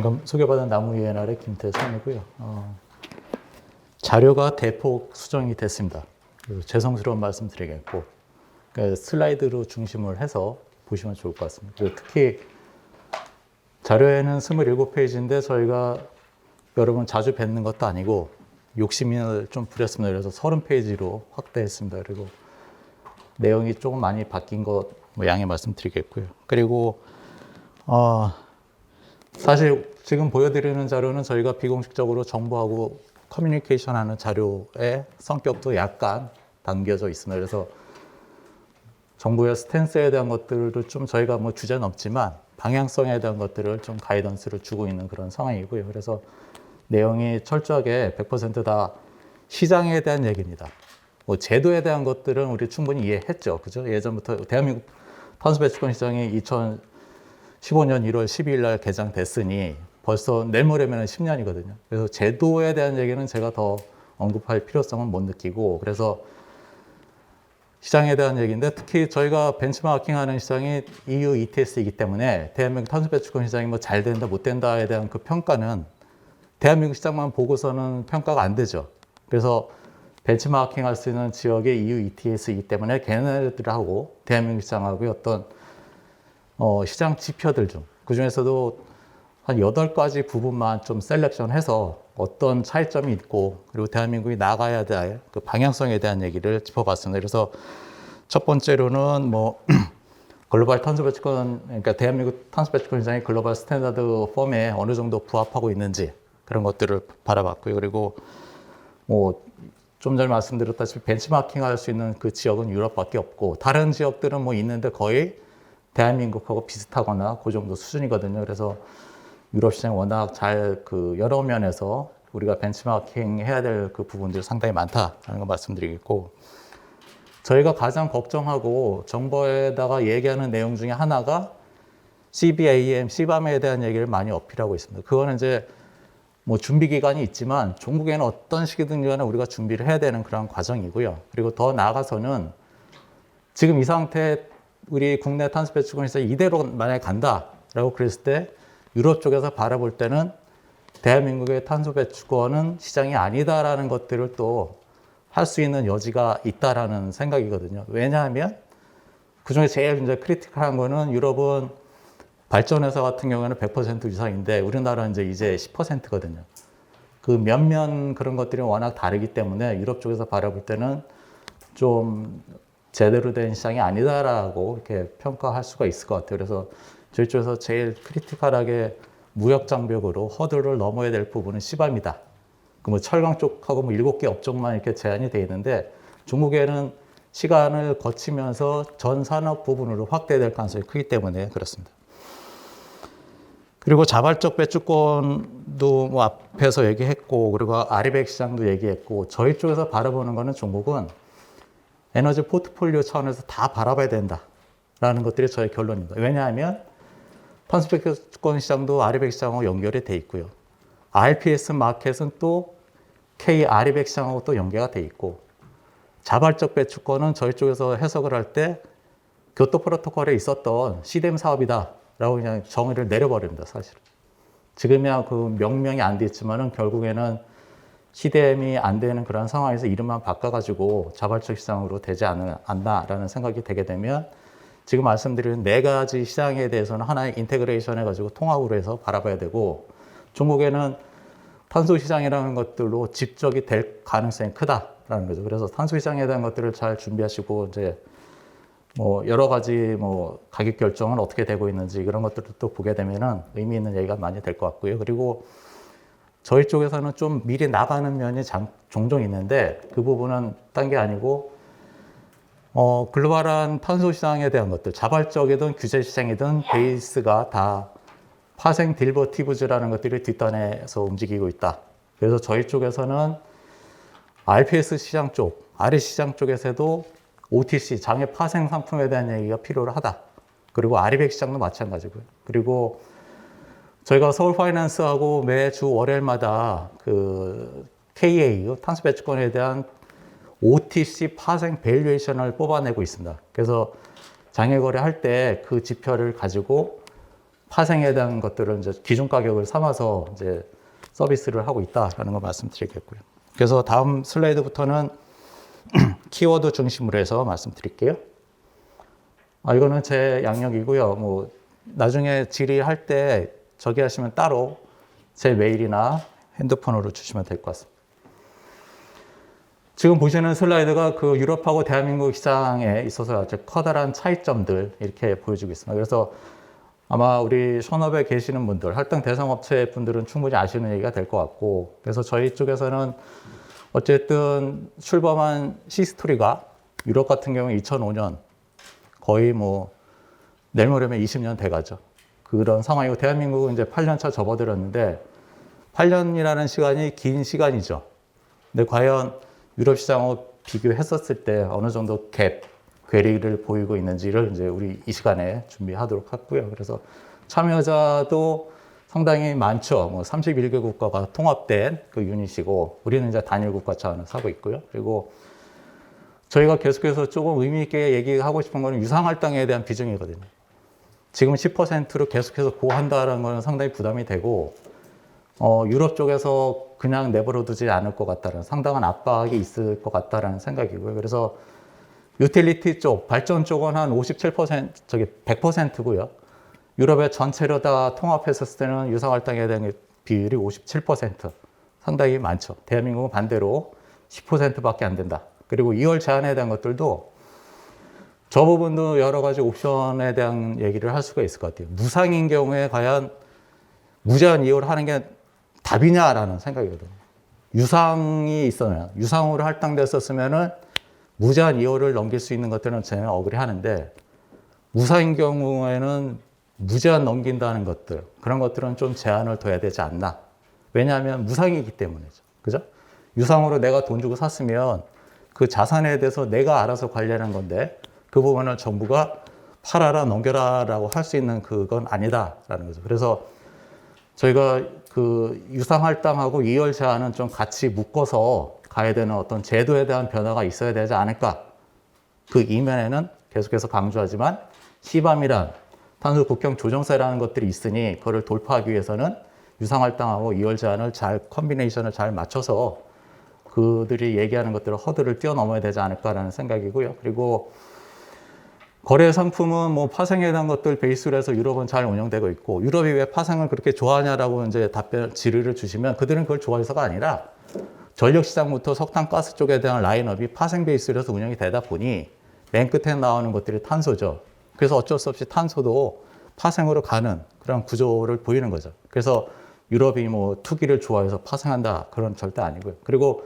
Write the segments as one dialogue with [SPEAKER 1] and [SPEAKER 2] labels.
[SPEAKER 1] 방금 소개받은 나무위엔알의 김태선이고요. 자료가 대폭 수정이 됐습니다. 그래서 죄송스러운 말씀 드리겠고, 그러니까 슬라이드로 중심을 해서 보시면 좋을 것 같습니다. 그리고 특히 자료에는 27페이지인데 저희가 여러분 자주 뵙는 것도 아니고 욕심을 좀 부렸습니다. 그래서 30페이지로 확대했습니다. 그리고 내용이 조금 많이 바뀐 것 양해 말씀드리겠고요. 그리고 사실 지금 보여드리는 자료는 저희가 비공식적으로 정부하고 커뮤니케이션 하는 자료의 성격도 약간 담겨져 있습니다. 그래서 정부의 스탠스에 대한 것들도 좀 저희가 뭐 주제는 없지만 방향성에 대한 것들을 좀 가이던스를 주고 있는 그런 상황이고요. 그래서 내용이 철저하게 100% 시장에 대한 얘기입니다. 뭐 제도에 대한 것들은 우리 충분히 이해했죠. 그죠? 예전부터 대한민국 탄소배출권 시장이 2015년 1월 12일 날 개장됐으니 벌써 내일 모레면 10년이거든요. 그래서 제도에 대한 얘기는 제가 더 언급할 필요성은 못 느끼고, 그래서 시장에 대한 얘기인데, 특히 저희가 벤치마킹하는 시장이 EU ETS이기 때문에 대한민국 탄소배출권 시장이 뭐 잘 된다 못 된다에 대한 그 평가는 대한민국 시장만 보고서는 평가가 안 되죠. 그래서 벤치마킹 할 수 있는 지역이 EU ETS이기 때문에 걔네들하고 대한민국 시장하고의 어떤 시장 지표들 중, 그 중에서도 한 8가지 부분만 좀 셀렉션해서 어떤 차이점이 있고, 그리고 대한민국이 나가야 될 그 방향성에 대한 얘기를 짚어봤습니다. 그래서 첫 번째로는 뭐 글로벌 탄소배출권, 그러니까 대한민국 탄소배출권 시장이 글로벌 스탠다드 폼에 어느 정도 부합하고 있는지 그런 것들을 바라봤고요. 그리고 뭐 좀 전에 말씀드렸다시피 벤치마킹 할 수 있는 그 지역은 유럽밖에 없고, 다른 지역들은 뭐 있는데 거의 대한민국하고 비슷하거나 그 정도 수준이거든요. 그래서 유럽 시장이 워낙 잘 그 여러 면에서 우리가 벤치마킹 해야 될 그 부분들이 상당히 많다라는 거 말씀드리겠고, 저희가 가장 걱정하고 정부에다가 얘기하는 내용 중에 하나가 CBAM, CBAM에 대한 얘기를 많이 어필하고 있습니다. 그거는 이제 뭐 준비 기간이 있지만 종국에는 어떤 시기든 간에 우리가 준비를 해야 되는 그런 과정이고요. 그리고 더 나아가서는 지금 이 상태 우리 국내 탄소 배출권 시장이 이대로 만약에 간다라고 그랬을 때 유럽 쪽에서 바라볼 때는 대한민국의 탄소 배출권은 시장이 아니다라는 것들을 또 할 수 있는 여지가 있다라는 생각이거든요. 왜냐하면 그중에 제일 이제 크리티컬한 거는 유럽은 발전회사 같은 경우에는 100% 이상인데 우리나라는 이제 10%거든요. 그 몇몇 그런 것들이 워낙 다르기 때문에 유럽 쪽에서 바라볼 때는 좀 제대로 된 시장이 아니다라고 이렇게 평가할 수가 있을 것 같아요. 그래서 저희 쪽에서 제일 크리티컬하게 무역 장벽으로 허들을 넘어야 될 부분은 CBAM이다. 그 뭐 철강 쪽하고 뭐 7개 업종만 이렇게 제한이 돼 있는데 중국에는 시간을 거치면서 전 산업 부분으로 확대될 가능성이 크기 때문에 그렇습니다. 그리고 자발적 배출권도 뭐 앞에서 얘기했고, 그리고 아리백 시장도 얘기했고, 저희 쪽에서 바라보는 거는 중국은 에너지 포트폴리오 차원에서 다 바라봐야 된다라는 것들이 저의 결론입니다. 왜냐하면 탄소 배출권 시장도 아리백 시장하고 연결이 돼 있고요. RPS 마켓은 또 K 아리백 시장하고 또 연계가 돼 있고, 자발적 배출권은 저희 쪽에서 해석을 할 때 교토 프로토콜에 있었던 CDM 사업이다라고 그냥 정의를 내려버립니다, 사실은. 지금이야 그 명명이 안 돼 있지만은 결국에는 CDM이 안 되는 그런 상황에서 이름만 바꿔가지고 자발적 시장으로 되지 않나라는 생각이 되게 되면 지금 말씀드린 4가지 시장에 대해서는 하나의 인테그레이션 해가지고 통합으로 해서 바라봐야 되고, 중국에는 탄소 시장이라는 것들로 집적이 될 가능성이 크다라는 거죠. 그래서 탄소 시장에 대한 것들을 잘 준비하시고, 이제 뭐 여러 가지 뭐 가격 결정은 어떻게 되고 있는지 그런 것들을 또 보게 되면은 의미 있는 얘기가 많이 될 것 같고요. 그리고 저희 쪽에서는 좀 미리 나가는 면이 종종 있는데 그 부분은 딴 게 아니고 글로벌한 탄소 시장에 대한 것들, 자발적이든 규제 시장이든 베이스가 다 파생 딜버티브즈라는 것들이 뒷단에서 움직이고 있다. 그래서 저희 쪽에서는 RPS 시장 쪽, RE 시장 쪽에서도 OTC, 장애 파생 상품에 대한 얘기가 필요하다. 그리고 아리백 시장도 마찬가지고요. 그리고 저희가 서울 파이낸스하고 매주 월요일마다 그 KA, 탄소 배출권에 대한 OTC 파생 밸류에이션을 뽑아내고 있습니다. 그래서 장애 거래할 때 그 지표를 가지고 파생에 대한 것들을 이제 기준 가격을 삼아서 이제 서비스를 하고 있다라는 거 말씀드리겠고요. 그래서 다음 슬라이드부터는 키워드 중심으로 해서 말씀드릴게요. 이거는 제 양력이고요. 뭐 나중에 질의할 때 저기 하시면 따로 제 메일이나 핸드폰으로 주시면 될 것 같습니다. 지금 보시는 슬라이드가 그 유럽하고 대한민국 시장에 있어서 아주 커다란 차이점들 이렇게 보여주고 있습니다. 그래서 아마 우리 션업에 계시는 분들, 할당 대상 업체 분들은 충분히 아시는 얘기가 될 것 같고, 그래서 저희 쪽에서는 어쨌든 출범한 시스토리가 유럽 같은 경우에 2005년 거의 뭐 내일 모레면 20년 돼가죠. 그런 상황이고 대한민국은 이제 8년 차 접어들었는데 8년이라는 시간이 긴 시간이죠. 근데 과연 유럽 시장하고 비교했었을 때 어느 정도 괴리를 보이고 있는지를 이제 우리 이 시간에 준비하도록 하고요. 그래서 참여자도 상당히 많죠. 뭐 31개 국가가 통합된 그 유닛이고 우리는 이제 단일 국가 차원을 사고 있고요. 그리고 저희가 계속해서 조금 의미 있게 얘기하고 싶은 거는 유상할당에 대한 비중이거든요. 지금 10%로 계속해서 고한다는 거는 상당히 부담이 되고 유럽 쪽에서 그냥 내버려 두지 않을 것 같다는 상당한 압박이 있을 것 같다라는 생각이고요. 그래서 유틸리티 쪽, 발전 쪽은 한 57%, 100%고요. 유럽의 전체로 다 통합했었을 때는 유상할당에 대한 비율이 57%. 상당히 많죠. 대한민국은 반대로 10%밖에 안 된다. 그리고 2월 제한에 대한 것들도 저 부분도 여러 가지 옵션에 대한 얘기를 할 수가 있을 것 같아요. 무상인 경우에 과연 무제한 2월 하는 게 답이냐라는 생각이거든요. 유상이 있으면, 유상으로 할당됐었으면은 무제한 2월을 넘길 수 있는 것들은 저는 억울해하는데 무상인 경우에는 무제한 넘긴다는 것들, 그런 것들은 좀 제한을 둬야 되지 않나. 왜냐하면 무상이기 때문이죠. 그죠? 유상으로 내가 돈 주고 샀으면 그 자산에 대해서 내가 알아서 관리하는 건데 그 부분을 정부가 팔아라 넘겨라 라고 할 수 있는 그건 아니다라는 거죠. 그래서 저희가 그 유상할당하고 2월 제한은 좀 같이 묶어서 가야 되는 어떤 제도에 대한 변화가 있어야 되지 않을까. 그 이면에는 계속해서 강조하지만 시밤이란 탄소 국경 조정세라는 것들이 있으니 그거를 돌파하기 위해서는 유상할당하고 2월 제한을 잘 컨비네이션을 잘 맞춰서 그들이 얘기하는 것들을 허들을 뛰어넘어야 되지 않을까라는 생각이고요. 그리고 거래 상품은 뭐 파생에 대한 것들 베이스로 해서 유럽은 잘 운영되고 있고 유럽이 왜 파생을 그렇게 좋아하냐라고 이제 질의를 주시면 그들은 그걸 좋아해서가 아니라 전력 시장부터 석탄 가스 쪽에 대한 라인업이 파생 베이스로 해서 운영이 되다 보니 맨 끝에 나오는 것들이 탄소죠. 그래서 어쩔 수 없이 탄소도 파생으로 가는 그런 구조를 보이는 거죠. 그래서 유럽이 뭐 투기를 좋아해서 파생한다 그런 절대 아니고요. 그리고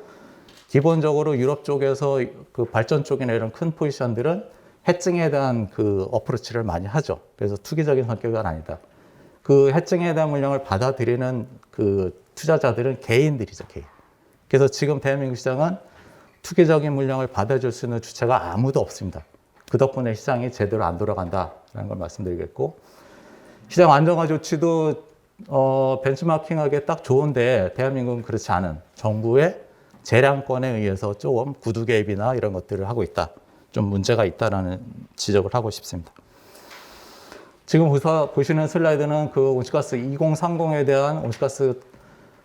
[SPEAKER 1] 기본적으로 유럽 쪽에서 그 발전 쪽이나 이런 큰 포지션들은 해증에 대한 그 어프로치를 많이 하죠. 그래서 투기적인 성격은 아니다. 그 해증에 대한 물량을 받아들이는 그 투자자들은 개인들이죠, 개인. 그래서 지금 대한민국 시장은 투기적인 물량을 받아줄 수 있는 주체가 아무도 없습니다. 그 덕분에 시장이 제대로 안 돌아간다라는 걸 말씀드리겠고, 시장 안정화 조치도 벤치마킹하기에 딱 좋은데 대한민국은 그렇지 않은 정부의 재량권에 의해서 조금 구두 개입이나 이런 것들을 하고 있다. 좀 문제가 있다라는 지적을 하고 싶습니다. 지금 보시는 슬라이드는 그 온실가스 2030에 대한 온실가스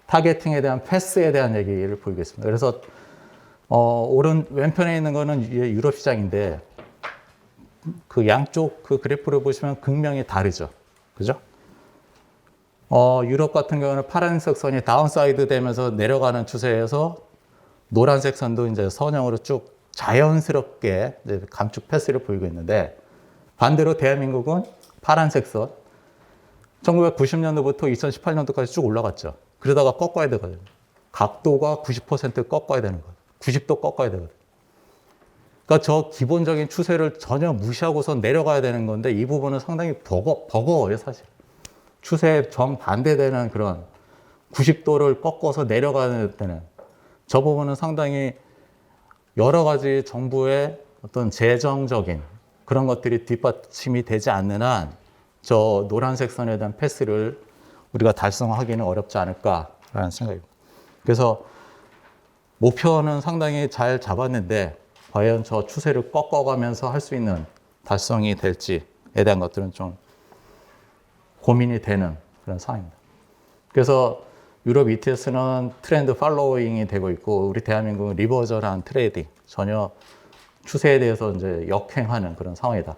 [SPEAKER 1] 타겟팅에 대한 패스에 대한 얘기를 보이겠습니다. 그래서 왼편에 있는 거는 유럽 시장인데 그 양쪽 그 그래프를 보시면 극명히 다르죠. 그죠? 유럽 같은 경우는 파란색 선이 다운사이드 되면서 내려가는 추세에서 노란색 선도 이제 선형으로 쭉 자연스럽게 감축 패스를 보이고 있는데 반대로 대한민국은 파란색 선 1990년도부터 2018년도까지 쭉 올라갔죠. 그러다가 꺾어야 되거든요. 각도가 90% 꺾어야 되는 거예요. 90도 꺾어야 되거든요. 그러니까 저 기본적인 추세를 전혀 무시하고서 내려가야 되는 건데 이 부분은 상당히 버거워요, 사실. 추세에 정반대되는 그런 90도를 꺾어서 내려가는 데는 저 부분은 상당히 여러 가지 정부의 어떤 재정적인 그런 것들이 뒷받침이 되지 않는 한 저 노란색 선에 대한 패스를 우리가 달성하기는 어렵지 않을까라는 생각입니다. 그래서 목표는 상당히 잘 잡았는데 과연 저 추세를 꺾어가면서 할 수 있는 달성이 될지에 대한 것들은 좀 고민이 되는 그런 상황입니다. 그래서 유럽 ETS는 트렌드 팔로잉이 되고 있고 우리 대한민국은 리버절한 트레이딩, 전혀 추세에 대해서 이제 역행하는 그런 상황이다.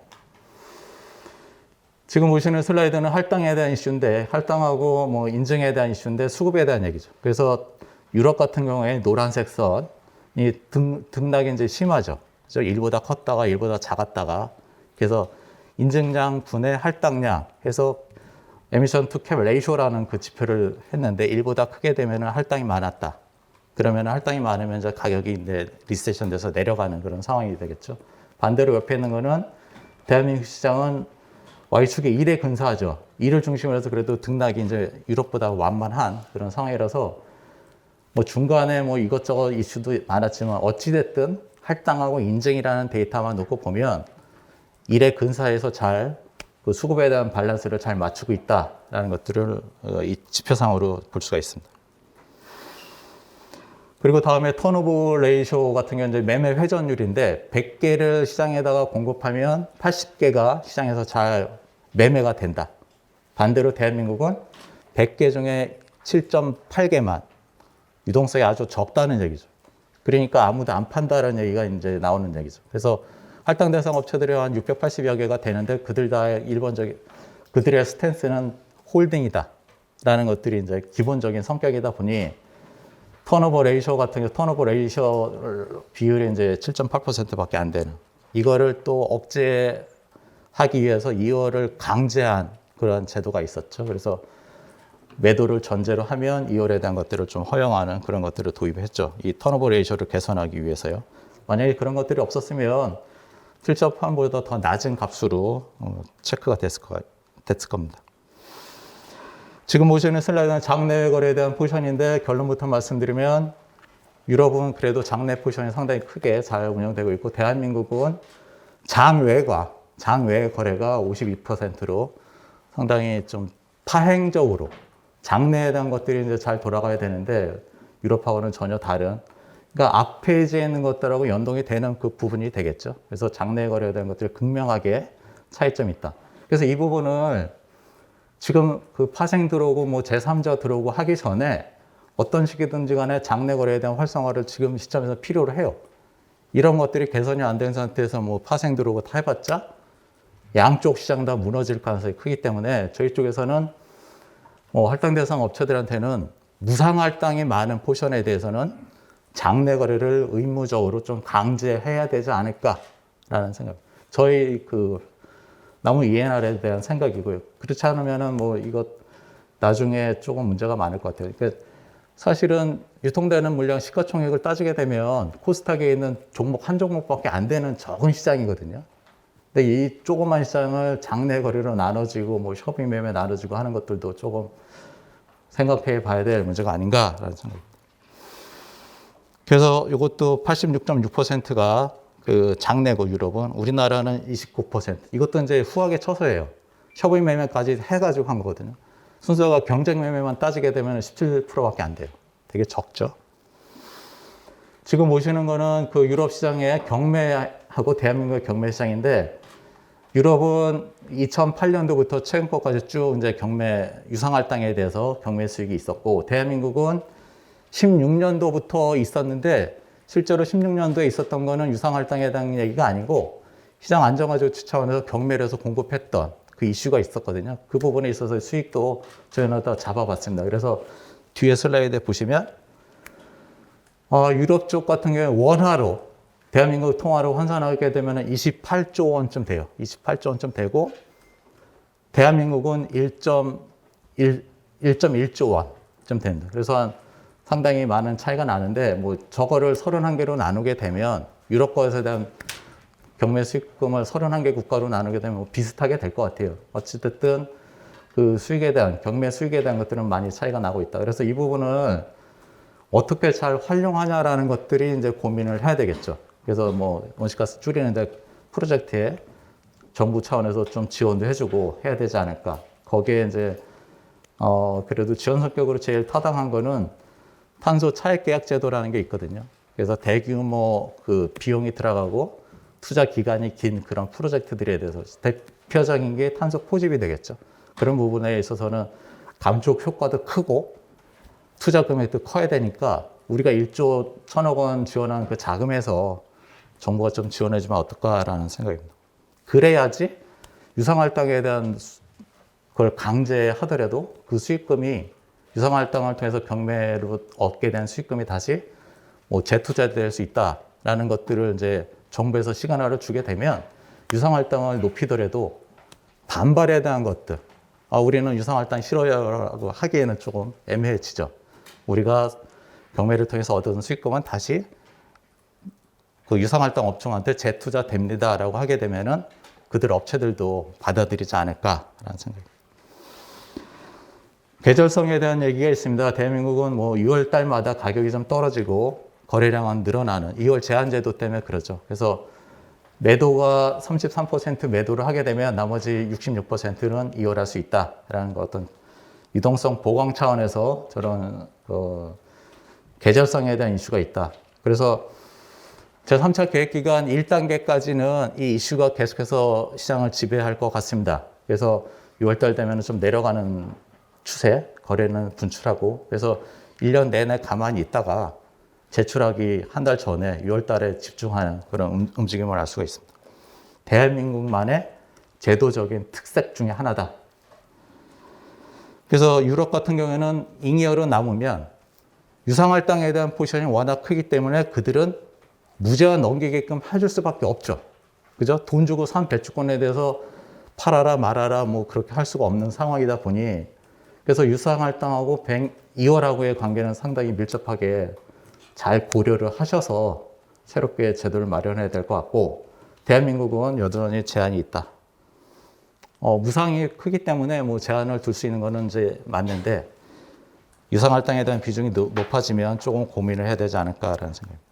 [SPEAKER 1] 지금 보시는 슬라이드는 할당에 대한 이슈인데, 할당하고 뭐 인증에 대한 이슈인데 수급에 대한 얘기죠. 그래서 유럽 같은 경우에 노란색 선이 등락이 이제 심하죠. 그래서 일보다 컸다가 일보다 작았다가, 그래서 인증량 분의 할당량 해서 에미션 투 캡 레이쇼라는 그 지표를 했는데, 일보다 크게 되면 할당이 많았다. 그러면 할당이 많으면 이제 가격이 이제 리세션 돼서 내려가는 그런 상황이 되겠죠. 반대로 옆에 있는 거는 대한민국 시장은 Y축에 1에 근사하죠. 1을 중심으로 해서 그래도 등락이 이제 유럽보다 완만한 그런 상황이라서 뭐 중간에 뭐 이것저것 이슈도 많았지만 어찌됐든 할당하고 인증이라는 데이터만 놓고 보면 1에 근사해서 잘 그 수급에 대한 밸런스를 잘 맞추고 있다라는 것들을 이 지표상으로 볼 수가 있습니다. 그리고 다음에 턴오버 레이쇼 같은 경우는 이제 매매 회전율인데 100개를 시장에다가 공급하면 80개가 시장에서 잘 매매가 된다. 반대로 대한민국은 100개 중에 7.8개만 유동성이 아주 적다는 얘기죠. 그러니까 아무도 안 판다라는 얘기가 이제 나오는 얘기죠. 그래서 할당 대상 업체들이 한 680여 개가 되는데 그들 다 일반적인 그들의 스탠스는 홀딩이다라는 것들이 이제 기본적인 성격이다 보니 턴오버 레이쇼 같은 경우 턴오버 레이쇼 비율이 이제 7.8%밖에 안 되는, 이거를 또 억제하기 위해서 2월을 강제한 그런 제도가 있었죠. 그래서 매도를 전제로 하면 2월에 대한 것들을 좀 허용하는 그런 것들을 도입했죠. 이 턴오버 레이쇼를 개선하기 위해서요. 만약에 그런 것들이 없었으면 실적 판보다 더 낮은 값으로 체크가 됐을 겁니다. 지금 보시는 슬라이드는 장내 거래에 대한 포션인데 결론부터 말씀드리면 유럽은 그래도 장내 포션이 상당히 크게 잘 운영되고 있고 대한민국은 장외 거래가 52%로 상당히 좀 파행적으로 장내에 대한 것들이 이제 잘 돌아가야 되는데 유럽하고는 전혀 다른, 그러니까 앞 페이지에 있는 것들하고 연동이 되는 그 부분이 되겠죠. 그래서 장내 거래에 대한 것들이 극명하게 차이점이 있다. 그래서 이 부분을 지금 그 파생 들어오고 뭐 제3자 들어오고 하기 전에 어떤 식이든지 간에 장내 거래에 대한 활성화를 지금 시점에서 필요로 해요. 이런 것들이 개선이 안 된 상태에서 뭐 파생 들어오고 다 해봤자 양쪽 시장 다 무너질 가능성이 크기 때문에 저희 쪽에서는 할당 대상 업체들한테는 무상 할당이 많은 포션에 대해서는 장내 거래를 의무적으로 좀 강제해야 되지 않을까라는 생각. 저희 그 나무 ENR에 대한 생각이고요. 그렇지 않으면은 뭐 이것 나중에 조금 문제가 많을 것 같아요. 그러니까 사실은 유통되는 물량 시가총액을 따지게 되면 코스닥에 있는 종목 한 종목밖에 안 되는 적은 시장이거든요. 근데 이 조그만 시장을 장내 거래로 나눠지고 뭐 쇼핑 매매 나눠지고 하는 것들도 조금 생각해 봐야 될 문제가 아닌가라는 생각입니다. 그래서 이것도 86.6%가 그 장내고 유럽은, 우리나라는 29%. 이것도 이제 후하게 쳐서예요. 쇼핑 매매까지 해가지고 한 거거든요. 순서가 경쟁 매매만 따지게 되면 17%밖에 안 돼요. 되게 적죠. 지금 보시는 거는 그 유럽 시장의 경매하고 대한민국의 경매 시장인데, 유럽은 2008년도부터 최근 것까지 쭉 이제 경매 유상할당에 대해서 경매 수익이 있었고, 대한민국은 16년도부터 있었는데 실제로 16년도에 있었던 거는 유상할당에 대한 얘기가 아니고 시장 안정화 조치 차원에서 경매를 해서 공급했던 그 이슈가 있었거든요. 그 부분에 있어서 수익도 저희는 다 잡아봤습니다. 그래서 뒤에 슬라이드에 보시면 유럽 쪽 같은 경우에 원화로 대한민국 통화로 환산하게 되면 28조 원쯤 돼요. 28조 원쯤 되고 대한민국은 1.1조 원쯤 됩니다. 그래서 상당히 많은 차이가 나는데 뭐 저거를 31개로 나누게 되면 유럽 거에서 대한 경매 수익금을 31개 국가로 나누게 되면 뭐 비슷하게 될 것 같아요. 어찌됐든 그 수익에 대한 경매 수익에 대한 것들은 많이 차이가 나고 있다. 그래서 이 부분을 어떻게 잘 활용하냐라는 것들이 이제 고민을 해야 되겠죠. 그래서 뭐 온실가스 줄이는데 프로젝트에 정부 차원에서 좀 지원도 해주고 해야 되지 않을까. 거기에 이제 그래도 지원 성격으로 제일 타당한 거는 탄소 차액 계약 제도라는 게 있거든요. 그래서 대규모 그 비용이 들어가고 투자 기간이 긴 그런 프로젝트들에 대해서 대표적인 게 탄소 포집이 되겠죠. 그런 부분에 있어서는 감축 효과도 크고 투자 금액도 커야 되니까 우리가 1조 1천억 원 지원한 그 자금에서 정부가 좀 지원해주면 어떨까라는 생각입니다. 그래야지 유상할당에 대한 그걸 강제하더라도 그 수익금이 유상할당을 통해서 경매로 얻게 된 수익금이 다시 뭐 재투자될 수 있다라는 것들을 이제 정부에서 시그널을 주게 되면 유상할당을 높이더라도 반발에 대한 것들, 우리는 유상할당 싫어요라고 하기에는 조금 애매해지죠. 우리가 경매를 통해서 얻은 수익금은 다시 그 유상할당 업종한테 재투자됩니다라고 하게 되면은 그들 업체들도 받아들이지 않을까라는 생각입니다. 계절성에 대한 얘기가 있습니다. 대한민국은 뭐 6월 달마다 가격이 좀 떨어지고 거래량은 늘어나는 2월 제한제도 때문에 그러죠. 그래서 매도가 33% 매도를 하게 되면 나머지 66%는 이월할 수 있다라는 거 어떤 유동성 보강 차원에서 저런 계절성에 대한 이슈가 있다. 그래서 제3차 계획기간 1단계까지는 이 이슈가 계속해서 시장을 지배할 것 같습니다. 그래서 6월달 되면 좀 내려가는 추세, 거래는 분출하고 그래서 1년 내내 가만히 있다가 제출하기 한 달 전에 6월달에 집중하는 그런 움직임을 알 수가 있습니다. 대한민국만의 제도적인 특색 중에 하나다. 그래서 유럽 같은 경우에는 잉여로 남으면 유상할당에 대한 포지션이 워낙 크기 때문에 그들은 무제한 넘기게끔 해줄 수밖에 없죠. 그죠? 돈 주고 산 배추권에 대해서 팔아라 말아라 뭐 그렇게 할 수가 없는 상황이다 보니 그래서 유상할당하고 이월하고의 관계는 상당히 밀접하게 잘 고려를 하셔서 새롭게 제도를 마련해야 될 것 같고 대한민국은 여전히 제한이 있다. 무상이 크기 때문에 뭐 제한을 둘 수 있는 거는 이제 맞는데 유상할당에 대한 비중이 높아지면 조금 고민을 해야 되지 않을까라는 생각입니다.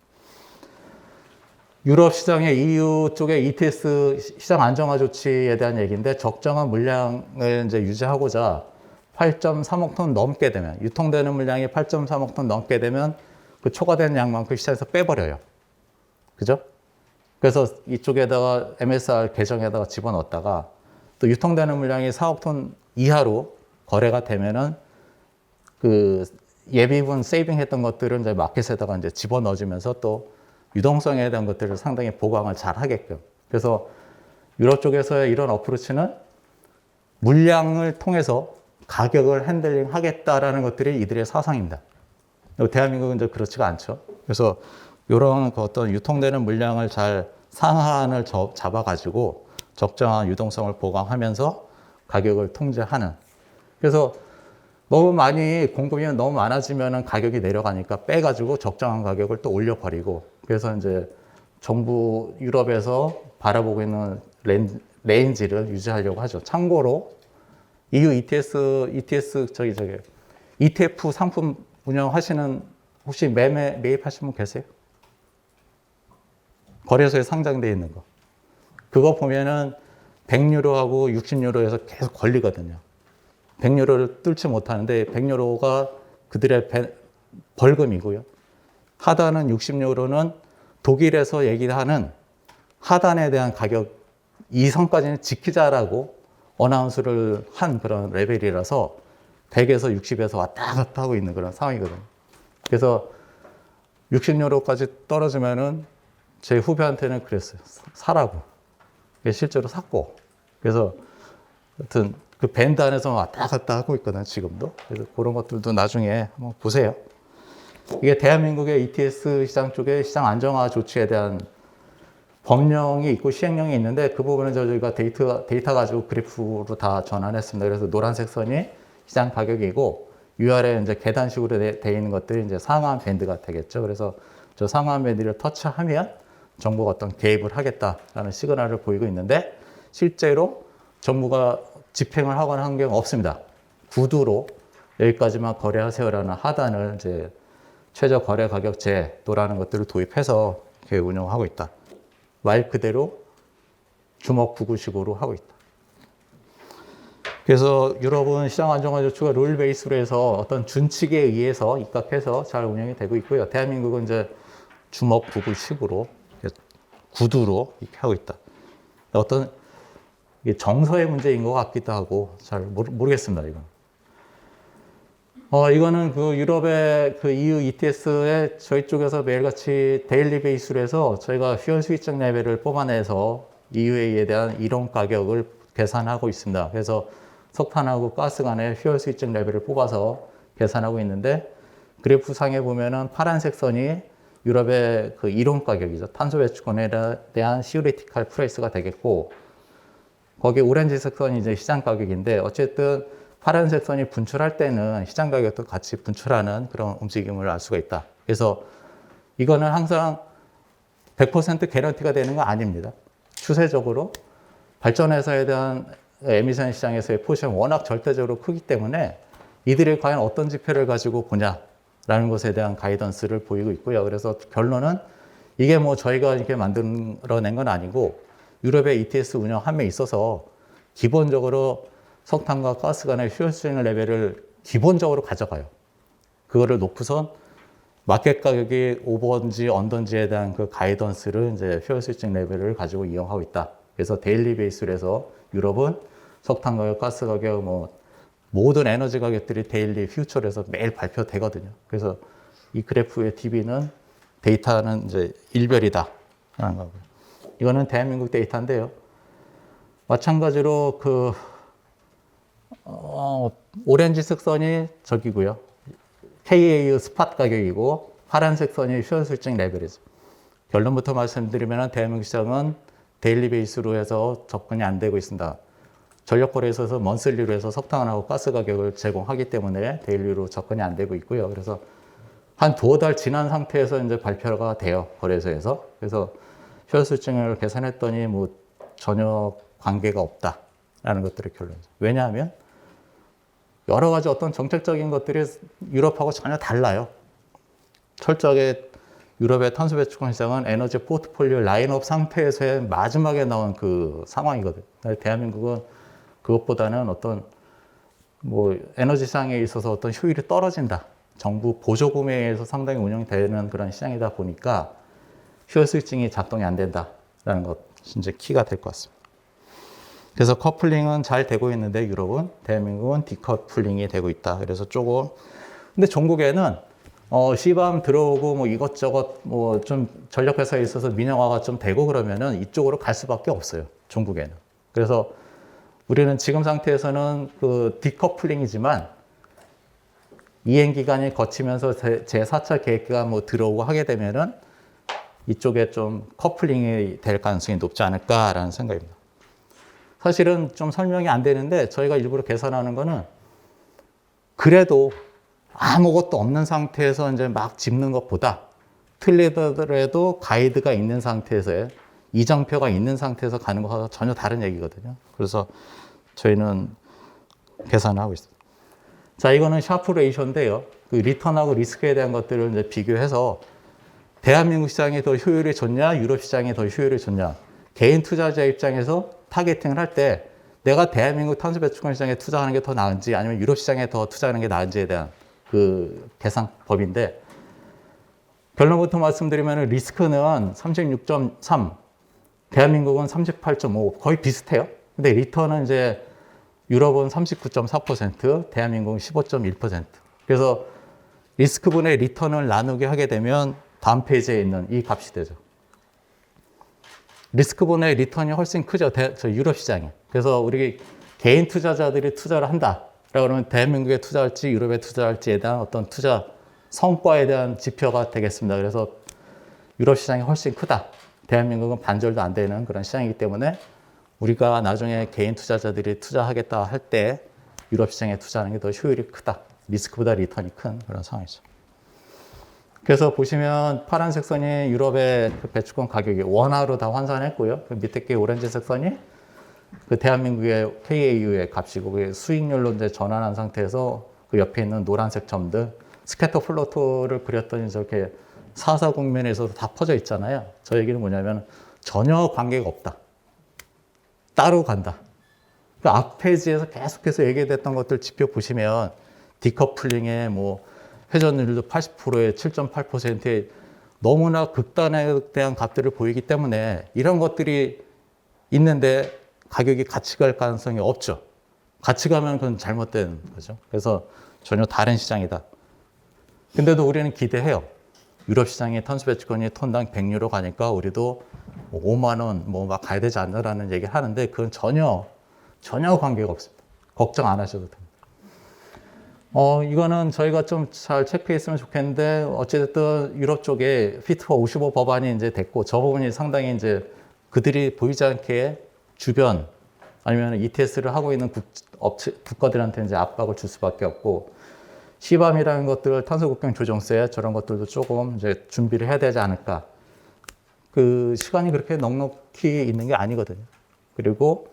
[SPEAKER 1] 유럽 시장의 EU 쪽의 ETS 시장 안정화 조치에 대한 얘기인데 적정한 물량을 이제 유지하고자 8.3억 톤 넘게 되면 유통되는 물량이 8.3억 톤 넘게 되면 그 초과된 양만큼 시장에서 빼버려요. 그죠? 그래서 이쪽에다가 MSR 계정에다가 집어넣었다가 또 유통되는 물량이 4억 톤 이하로 거래가 되면은 그 예비분 세이빙 했던 것들은 이제 마켓에다가 이제 집어넣어주면서 또 유동성에 대한 것들을 상당히 보강을 잘 하게끔. 그래서 유럽 쪽에서의 이런 어프로치는 물량을 통해서 가격을 핸들링 하겠다라는 것들이 이들의 사상입니다. 대한민국은 이제 그렇지가 않죠. 그래서 이런 그 어떤 유통되는 물량을 잘 상한을 잡아가지고 적정한 유동성을 보강하면서 가격을 통제하는. 그래서 너무 많이 공급이 너무 많아지면 가격이 내려가니까 빼가지고 적정한 가격을 또 올려버리고 그래서 이제 정부 유럽에서 바라보고 있는 레인지를 유지하려고 하죠. 참고로 EU ETS ETF 상품 운영하시는 혹시 매입하신 분 계세요? 거래소에 상장되어 있는 거. 그거 보면은 100유로하고 60유로에서 계속 걸리거든요. 100유로를 뚫지 못하는데 100유로가 그들의 벌금이고요. 하단은 60유로는 독일에서 얘기하는 하단에 대한 가격 이 선까지는 지키자라고 어나운스를 한 그런 레벨이라서 100에서 60에서 왔다 갔다 하고 있는 그런 상황이거든요. 그래서 60유로까지 떨어지면은 제 후배한테는 그랬어요. 사라고. 실제로 샀고. 그래서 하여튼 그 밴드 안에서 왔다 갔다 하고 있거든요, 지금도. 그래서 그런 것들도 나중에 한번 보세요. 이게 대한민국의 ETS 시장 쪽에 시장 안정화 조치에 대한 법령이 있고 시행령이 있는데 그 부분은 저희가 데이터 가지고 그래프로 다 전환했습니다. 그래서 노란색 선이 시장 가격이고 위아래 이제 계단식으로 되어 있는 것들이 이제 상한 밴드가 되겠죠. 그래서 저 상한 밴드를 터치하면 정부가 어떤 개입을 하겠다라는 시그널을 보이고 있는데 실제로 정부가 집행을 하거나 한 경우 없습니다. 구두로 여기까지만 거래하세요라는 하단을 이제 최저 거래 가격 제도라는 것들을 도입해서 이렇게 운영하고 있다. 말 그대로 주먹 구구식으로 하고 있다. 그래서 유럽은 시장 안정화 조치가 룰 베이스로 해서 어떤 준칙에 의해서 입각해서 잘 운영이 되고 있고요. 대한민국은 이제 주먹 구구식으로 구두로 이렇게 하고 있다. 어떤 이게 정서의 문제인 것 같기도 하고 잘 모르겠습니다. 이거는 그 유럽의 그 EU ETS에 저희 쪽에서 매일같이 데일리 베이스로 해서 저희가 퓨얼 수익적 레벨을 뽑아내서 EUA에 대한 이론 가격을 계산하고 있습니다. 그래서 석탄하고 가스 간의 퓨얼 수익적 레벨을 뽑아서 계산하고 있는데 그래프상에 보면은 파란색 선이 유럽의 그 이론 가격이죠. 탄소 배출권에 대한 시오리티컬 프라이스가 되겠고 거기 오렌지색 선이 이제 시장 가격인데 어쨌든 파란색 선이 분출할 때는 시장 가격도 같이 분출하는 그런 움직임을 알 수가 있다. 그래서 이거는 항상 100% 개런티가 되는 건 아닙니다. 추세적으로 발전회사에 대한 에미션 시장에서의 포지션이 워낙 절대적으로 크기 때문에 이들이 과연 어떤 지표를 가지고 보냐라는 것에 대한 가이던스를 보이고 있고요. 그래서 결론은 이게 뭐 저희가 이렇게 만들어낸 건 아니고 유럽의 ETS 운영함에 있어서 기본적으로 석탄과 가스 간의 퓨얼 수익 레벨을 기본적으로 가져가요. 그거를 놓고선 마켓 가격이 오버인지 언더인지에 대한 그 가이던스를 이제 퓨얼 수익 레벨을 가지고 이용하고 있다. 그래서 데일리 베이스로 해서 유럽은 석탄 가격, 가스 가격, 뭐 모든 에너지 가격들이 데일리 퓨처에서 매일 발표되거든요. 그래서 이 그래프의 DB는 데이터는 이제 일별이다. 라는 거고요. 이거는 대한민국 데이터인데요. 마찬가지로 그 오렌지색 선이 저기고요. KAU 스팟 가격이고 파란색 선이 퓨얼 수익 레벨이죠. 결론부터 말씀드리면 대한민국 시장은 데일리 베이스로 해서 접근이 안 되고 있습니다. 전력거래에서 있어서 먼슬리로 해서 석탄하고 가스 가격을 제공하기 때문에 데일리로 접근이 안 되고 있고요. 그래서 한 두어 달 지난 상태에서 이제 발표가 돼요. 거래소에서. 그래서 퓨얼 수익을 계산했더니 뭐 전혀 관계가 없다라는 것들이 결론이죠. 왜냐하면 여러 가지 어떤 정책적인 것들이 유럽하고 전혀 달라요. 철저하게 유럽의 탄소 배출권 시장은 에너지 포트폴리오 라인업 상태에서의 마지막에 나온 그 상황이거든요. 대한민국은 그것보다는 어떤 뭐 에너지 시장에 있어서 어떤 효율이 떨어진다. 정부 보조 구매에 의해서 상당히 운영되는 그런 시장이다 보니까 퓨얼 스위칭이 작동이 안 된다라는 것이 이제 키가 될 것 같습니다. 그래서 커플링은 잘 되고 있는데 유럽은, 대한민국은 디커플링이 되고 있다. 그래서 조금 근데 종국에는 시밤 들어오고 뭐 이것저것 뭐 좀 전력회사에 있어서 민영화가 좀 되고 그러면은 이쪽으로 갈 수밖에 없어요. 종국에는. 그래서 우리는 지금 상태에서는 그 디커플링이지만 이행 기간이 거치면서 제4차 계획가 뭐 들어오고 하게 되면은 이쪽에 좀 커플링이 될 가능성이 높지 않을까라는 생각입니다. 사실은 좀 설명이 안 되는데 저희가 일부러 계산하는 거는 그래도 아무것도 없는 상태에서 이제 막 짚는 것보다 틀리더라도 가이드가 있는 상태에서 이정표가 있는 상태에서 가는 것과 전혀 다른 얘기거든요. 그래서 저희는 계산을 하고 있습니다. 자, 이거는 샤프 레이쇼인데요. 그 리턴하고 리스크에 대한 것들을 이제 비교해서 대한민국 시장이 더 효율이 좋냐, 유럽 시장이 더 효율이 좋냐. 개인 투자자 입장에서 타겟팅을 할 때 내가 대한민국 탄소 배출권 시장에 투자하는 게 더 나은지 아니면 유럽 시장에 더 투자하는 게 나은지에 대한 그 계산법인데 결론부터 말씀드리면 리스크는 36.3, 대한민국은 38.5 거의 비슷해요. 근데 리턴은 이제 유럽은 39.4%, 대한민국은 15.1%. 그래서 리스크분의 리턴을 나누게 하게 되면 다음 페이지에 있는 이 값이 되죠. 리스크분의 리턴이 훨씬 크죠. 저 유럽 시장에. 그래서 우리 개인 투자자들이 투자를 한다. 그러면 대한민국에 투자할지 유럽에 투자할지에 대한 어떤 투자 성과에 대한 지표가 되겠습니다. 그래서 유럽 시장이 훨씬 크다. 대한민국은 반절도 안 되는 그런 시장이기 때문에 우리가 나중에 개인 투자자들이 투자하겠다 할 때 유럽 시장에 투자하는 게 더 효율이 크다. 리스크보다 리턴이 큰 그런 상황이죠. 그래서 보시면 파란색 선이 유럽의 그 배출권 가격이 원화로 다 환산했고요. 그 밑에 게 오렌지색 선이 그 대한민국의 KAU의 값이고 그 수익률로 이제 전환한 상태에서 그 옆에 있는 노란색 점들 스캐터 플로트를 그렸더니 저렇게 사사 국면에서도 다 퍼져 있잖아요. 저 얘기는 뭐냐면 전혀 관계가 없다. 따로 간다. 그 앞 페이지에서 계속해서 얘기됐던 것들 지표 보시면 디커플링에 뭐 회전율도 80%에 7.8%에 너무나 극단에 대한 값들을 보이기 때문에 이런 것들이 있는데 가격이 같이 갈 가능성이 없죠. 같이 가면 그건 잘못된 거죠. 그래서 전혀 다른 시장이다. 근데도 우리는 기대해요. 유럽 시장에 탄소 배출권이 톤당 100유로 가니까 우리도 5만 원 뭐 막 가야 되지 않나라는 얘기를 하는데 그건 전혀 관계가 없습니다. 걱정 안 하셔도 됩니다. 이거는 저희가 좀 잘 체크했으면 좋겠는데 어쨌든 유럽 쪽에 Fit for 55 법안이 이제 됐고 저 부분이 상당히 이제 그들이 보이지 않게 주변 아니면 ETS를 하고 있는 국가들한테 이제 압박을 줄 수밖에 없고 시밤이라는 것들 탄소국경 조정세 저런 것들도 조금 이제 준비를 해야 되지 않을까. 그 시간이 그렇게 넉넉히 있는 게 아니거든요. 그리고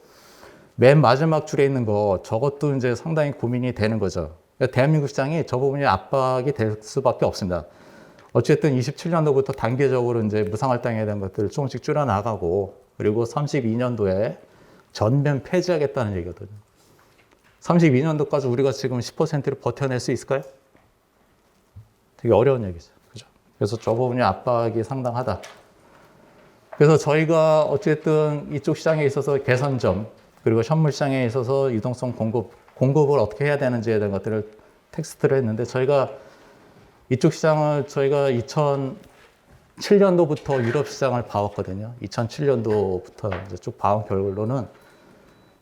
[SPEAKER 1] 맨 마지막 줄에 있는 거 저것도 이제 상당히 고민이 되는 거죠. 그러니까 대한민국 시장이 저 부분이 압박이 될 수밖에 없습니다. 어쨌든 27년도부터 단계적으로 이제 무상할당에 대한 것들을 조금씩 줄여나가고 그리고 32년도에 전면 폐지하겠다는 얘기거든요. 32년도까지 우리가 지금 10%를 버텨낼 수 있을까요? 되게 어려운 얘기죠. 그죠? 그래서 저 부분이 압박이 상당하다. 그래서 저희가 어쨌든 이쪽 시장에 있어서 개선점, 그리고 현물 시장에 있어서 유동성 공급을 어떻게 해야 되는지에 대한 것들을 텍스트를 했는데 저희가 이쪽 시장을 저희가 2007년도부터 유럽 시장을 봐왔거든요. 2007년도부터 이제 쭉 봐온 결론은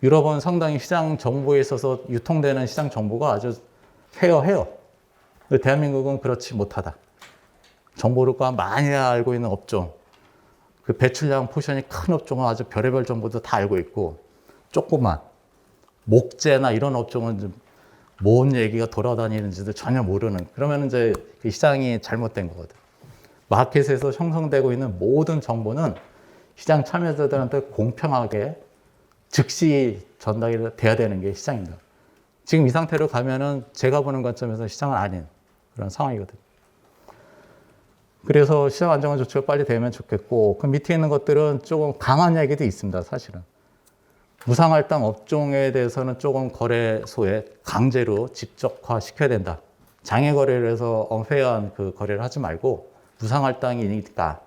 [SPEAKER 1] 유럽은 상당히 시장 정보에 있어서 유통되는 시장 정보가 아주 페어해요. 대한민국은 그렇지 못하다. 정보를 많이 알고 있는 업종, 그 배출량 포션이 큰 업종은 아주 별의별 정보도 다 알고 있고 조그만 목재나 이런 업종은 뭔 얘기가 돌아다니는지도 전혀 모르는 그러면 이제 그 시장이 잘못된 거거든. 마켓에서 형성되고 있는 모든 정보는 시장 참여자들한테 공평하게 즉시 전달이 돼야 되는 게 시장입니다. 지금 이 상태로 가면은 제가 보는 관점에서 시장은 아닌 그런 상황이거든요. 그래서 시장 안정화 조치가 빨리 되면 좋겠고 그 밑에 있는 것들은 조금 강한 얘기도 있습니다. 사실은. 무상할당 업종에 대해서는 조금 거래소에 강제로 집적화 시켜야 된다. 장외 거래를 해서 언페어한 그 거래를 하지 말고 무상이니까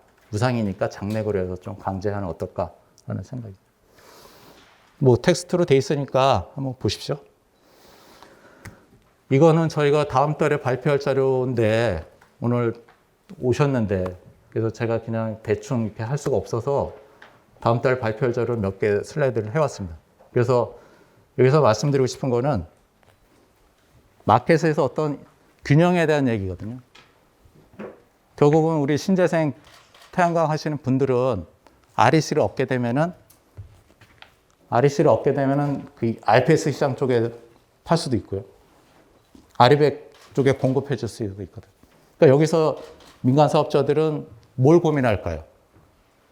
[SPEAKER 1] 장내 거래에서 좀 강제하는 어떨까 하는 생각입니다. 뭐 텍스트로 돼 있으니까 한번 보십시오. 이거는 저희가 다음 달에 발표할 자료인데 오늘 오셨는데 그래서 제가 그냥 대충 이렇게 할 수가 없어서 다음 달 발표할 자료를 몇 개 슬라이드를 해왔습니다. 그래서 여기서 말씀드리고 싶은 거는 마켓에서 어떤 균형에 대한 얘기거든요. 결국은 우리 신재생 태양광 하시는 분들은 REC를 얻게 되면은 그 RPS 시장 쪽에 팔 수도 있고요. 아리백 쪽에 공급해 줄 수도 있거든. 그러니까 여기서 민간 사업자들은 뭘 고민할까요?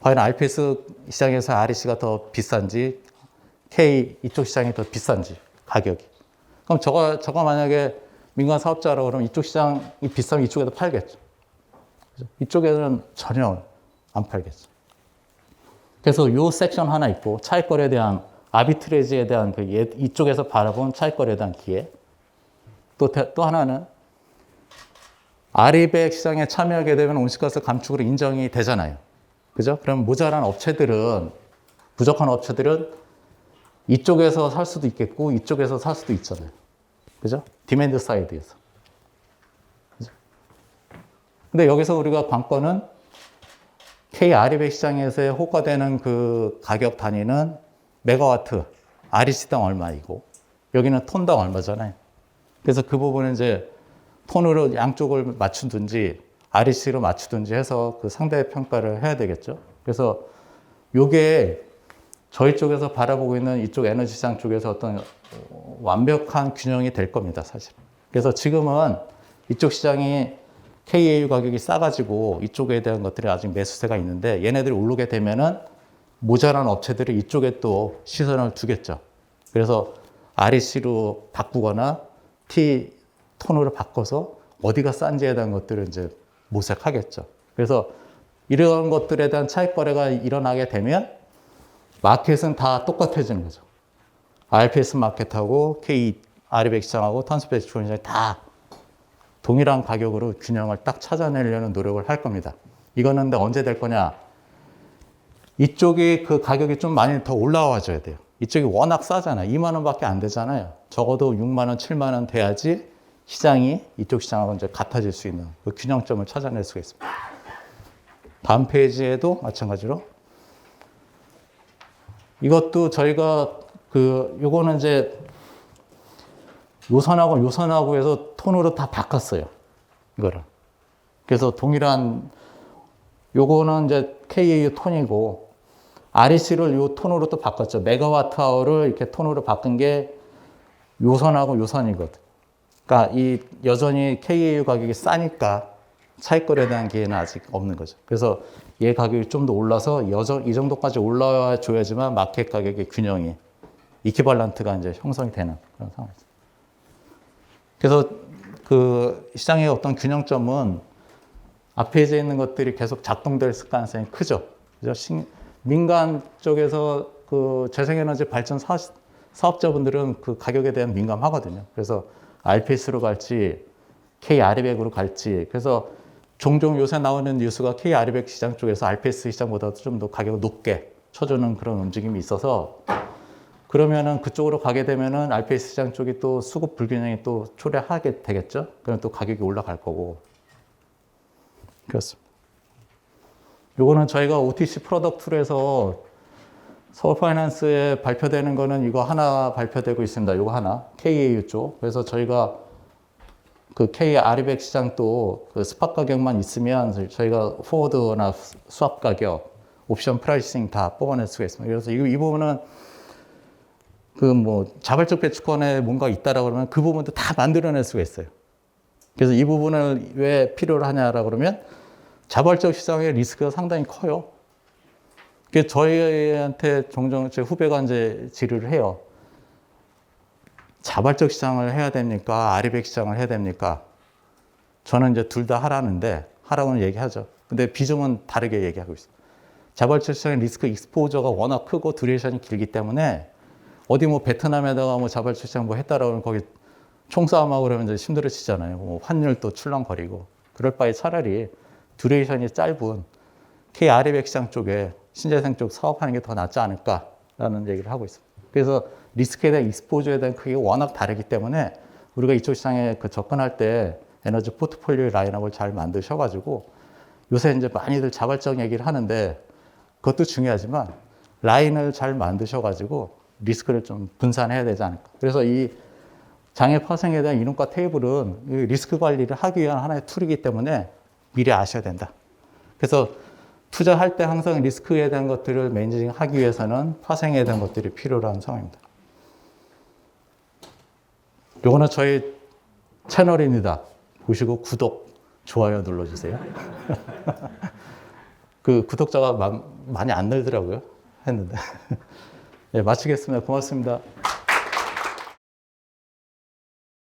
[SPEAKER 1] 과연 RPS 시장에서 REC가 더 비싼지, K 이쪽 시장이 더 비싼지, 가격이. 그럼 저가 만약에 민간 사업자라고 그러면 이쪽 시장이 비싸면 이쪽에도 팔겠죠. 이쪽에는 전혀 안 팔겠죠. 그래서 이 섹션 하나 있고, 차익거래에 대한, 아비트레지에 대한 이쪽에서 바라본 차익거래에 대한 기회. 또 하나는, 아리백 시장에 참여하게 되면 온실가스 감축으로 인정이 되잖아요. 그죠? 그럼 모자란 업체들은, 부족한 업체들은 이쪽에서 살 수도 있겠고, 이쪽에서 살 수도 있잖아요. 그죠? 디맨드 사이드에서. 그죠? 근데 여기서 우리가 관건은 K 아리백 시장에서의 호가되는 그 가격 단위는 메가와트, REC당 얼마이고, 여기는 톤당 얼마잖아요. 그래서 그 부분은 이제 톤으로 양쪽을 맞추든지, REC로 맞추든지 해서 그 상대 평가를 해야 되겠죠. 그래서 요게 저희 쪽에서 바라보고 있는 이쪽 에너지 시장 쪽에서 어떤 완벽한 균형이 될 겁니다, 사실. 그래서 지금은 이쪽 시장이 KAU 가격이 싸가지고 이쪽에 대한 것들이 아직 매수세가 있는데 얘네들이 오르게 되면은 모자란 업체들이 이쪽에 또 시선을 두겠죠. 그래서 REC로 바꾸거나 T 톤으로 바꿔서 어디가 싼지에 대한 것들을 이제 모색하겠죠. 그래서 이런 것들에 대한 차익 거래가 일어나게 되면 마켓은 다 똑같아지는 거죠. RPS 마켓하고 K 아리백 시장하고 탄소 배출 시장이 다 동일한 가격으로 균형을 딱 찾아내려는 노력을 할 겁니다. 이거는 근데 언제 될 거냐? 이쪽이 그 가격이 좀 많이 더 올라와줘야 돼요. 이쪽이 워낙 싸잖아요. 2만 원밖에 안 되잖아요. 적어도 6만 원, 7만 원 돼야지 시장이 이쪽 시장하고 이제 같아질 수 있는 그 균형점을 찾아낼 수가 있습니다. 다음 페이지에도 마찬가지로 이것도 저희가 요거는 이제 요선하고 해서 톤으로 다 바꿨어요. 이거를. 그래서 동일한 요거는 이제 KAU 톤이고 REC를 요 톤으로 또 바꿨죠. 메가와트 아워를 이렇게 톤으로 바꾼 게 요선하고 요선이거든. 그러니까 이 여전히 KAU 가격이 싸니까 차익거래에 대한 기회는 아직 없는 거죠. 그래서 얘 가격이 좀 더 올라서 이 정도까지 올라와 줘야지만 마켓 가격의 균형이 이퀴발런트가 이제 형성이 되는 그런 상황이죠. 그래서 그 시장의 어떤 균형점은 앞에 있는 것들이 계속 작동될 가능성이 크죠. 그죠? 민간 쪽에서 그 재생에너지 발전 사업자분들은 그 가격에 대한 민감하거든요. 그래서 RPS로 갈지 K-RE100으로 갈지 그래서 종종 요새 나오는 뉴스가 K-RE100 시장 쪽에서 RPS 시장보다도 좀 더 가격을 높게 쳐주는 그런 움직임이 있어서 그러면은 그쪽으로 가게 되면은 RPS 시장 쪽이 또 수급 불균형이 또 초래하게 되겠죠. 그러면 또 가격이 올라갈 거고. 그렇습니다. 요거는 저희가 OTC 프로덕트에서 서울파이낸스에 발표되는 거는 이거 하나 발표되고 있습니다. 요거 하나. KAU 쪽. 그래서 저희가 그 K-RE100 시장 또 그 스팟 가격만 있으면 저희가 포워드나 스왑 가격, 옵션 프라이싱 다 뽑아낼 수가 있습니다. 그래서 이 부분은 그 뭐 자발적 배치권에 뭔가 있다라고 그러면 그 부분도 다 만들어낼 수가 있어요. 그래서 이 부분을 왜 필요로 하냐라고 그러면 자발적 시장의 리스크가 상당히 커요. 그래서 저희한테 종종 제 후배가 이제 질의를 해요. 자발적 시장을 해야 됩니까? RE100 시장을 해야 됩니까? 저는 이제 둘 다 하라고는 얘기하죠. 근데 비중은 다르게 얘기하고 있어요. 자발적 시장의 리스크 익스포저가 워낙 크고 듀레이션이 길기 때문에 어디 뭐 베트남에다가 뭐 자발적 시장 뭐 했다라고 하면 거기 총싸움하고 그러면 이제 힘들어지잖아요. 뭐 환율도 출렁거리고. 그럴 바에 차라리 듀레이션이 짧은 K-RE100 시장 쪽에 신재생 쪽 사업하는 게 더 낫지 않을까라는 얘기를 하고 있습니다. 그래서 리스크에 대한 익스포저에 대한 크기가 워낙 다르기 때문에 우리가 이쪽 시장에 그 접근할 때 에너지 포트폴리오 라인업을 잘 만드셔가지고 요새 이제 많이들 자발적 얘기를 하는데 그것도 중요하지만 라인을 잘 만드셔가지고 리스크를 좀 분산해야 되지 않을까. 그래서 이 장애 파생에 대한 이론과 테이블은 리스크 관리를 하기 위한 하나의 툴이기 때문에 미리 아셔야 된다. 그래서 투자할 때 항상 리스크에 대한 것들을 매니징 하기 위해서는 파생에 대한 것들이 필요로 한 상황입니다. 요거는 저희 채널입니다. 보시고 구독, 좋아요 눌러주세요. 그 구독자가 많이 안 늘더라고요. 했는데. 네, 마치겠습니다. 고맙습니다.